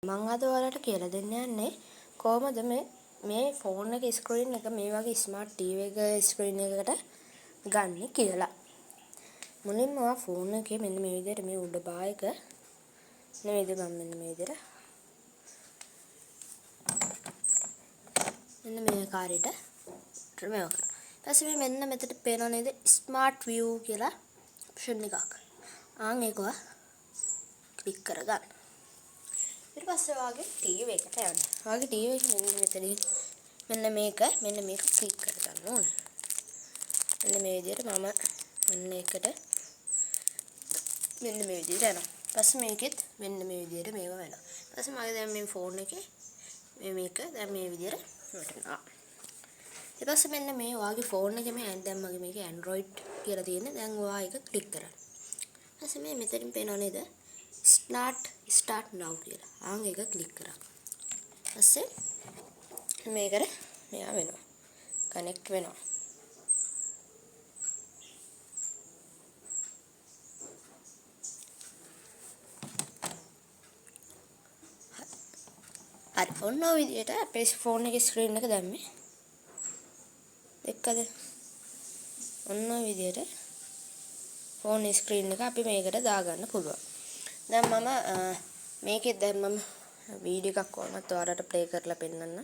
මම අද ඔයාලට කියලා දෙන්න යන්නේ කොහොමද මේ ෆෝන් එකේ ස්ක්‍රීන් එක මේ වගේ ස්මාර්ට් ටීවී එක ස්ක්‍රීන් එකකට ගන්න කියලා. මුලින්ම ඔයා ෆෝන් එකේ මෙන්න මේ විදිහට මේ උඩ බාර් එක නෙමෙයිද මම මෙන්න මේ විදිහට මෙන්න මේ කාර්යයට රිමූව් කරනවා. ඊපස්සේ මේ මෙන්න මෙතන පේනව නේද ස්මාර්ට් view කියලා ඔප්ෂන් එකක්. ඒක ක්ලික් කරගන්න. ඊට පස්සේ ඔයාගේ ටීවී එකට යන්න. ඔයාගේ ටීවී එක මෙන්න මෙතනින් මෙන්න මේක ක්ලික් කරගන්න ඕනේ. මෙන්න මේ විදිහට මම මෙන්න එකට මෙන්න මේ විදිහට යනවා. ඊපස්සේ මේකෙත් මෙන්න මේ විදිහට මේව වෙනවා. ඊපස්සේ මගේ දැන් මේ ෆෝන් එකේ මේක දැන් මේ විදිහට වටනවා. ඊට පස්සේ මෙන්න මේ ඔයාගේ ෆෝන් එකේ මේ දැන් මගේ මේකේ Android කියලා තියෙන්නේ. දැන් ඔයා ඒක ක්ලික් කරන්න. ඊට පස්සේ මේ මෙතනින් පේනව නේද? start now කියලා. ඒක ක්ලික් කරා. ඊපස්සේ මේකට මෙයා වෙනවා. කනෙක්ට් වෙනවා. හරි. ඔන්න ඔය විදිහට අපේ ෆෝන් එකේ ස්ක්‍රීන් එක දැම්මේ. එක්කද? ඔන්න ඔය විදිහට ෆෝන් ස්ක්‍රීන් එක අපි මේකට දාගන්න පුළුවන්. දැන් මේකේ දැන් මම වීඩියෝ එකක් වුණත් ඔයාලට ප්ලේ කරලා පෙන්නන්න.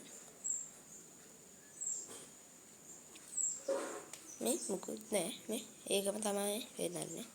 මේ මුකුත් නෑ. මේ ඒකම තමයි පෙන්නන්නේ.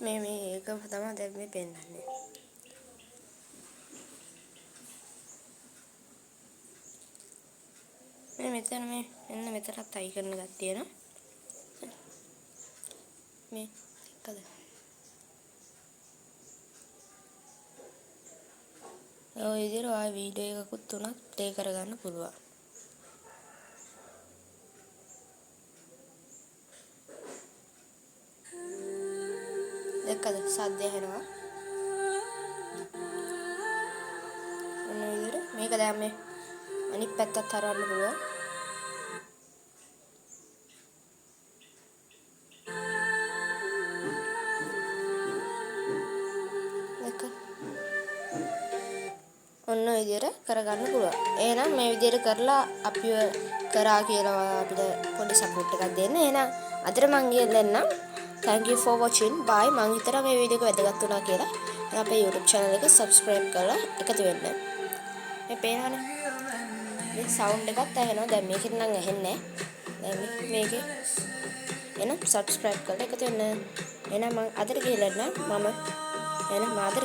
මේ ඒක තමයි දැන් මේ පෙන්නන්නේ. මේ මෙතන මෙන්න මෙතනත් අයිකන් එකක් තියෙනවා. මේ එක්කද? ඔය විදිහට ඔය වීඩියෝ එකකුත් උනත් ප්ලේ කරගන්න පුළුවන්. එක්කද සද්දය ඇහෙනවා. ඔන්න විදිහට මේක දැන් මේ අනිත් පැත්තත් හරවන්න පුළුවන්. ඔන්න ඔය විදිහට කරගන්න පුළුවන්. එහෙනම් මේ විදිහට කරලා අපිව කරා කියලා අපිට පොඩි සපෝට් එකක් දෙන්න. එහෙනම් අදට මම කියන්නම් thank you for watching. bye. මම හිතනවා මේ වීඩියෝ එක වැදගත් වුණා කියලා. අපේ YouTube channel එක subscribe කරලා එකතු වෙන්න. මේ පේනවනේ. මේ sound එකත් ඇහෙනවා. දැන් මේකෙන් නම් ඇහෙන්නේ නැහැ. දැන් මේකේ එහෙනම් subscribe කරලා එකතු වෙන්න. එහෙනම් මම අදට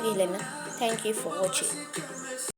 ගිහලා thank you for watching.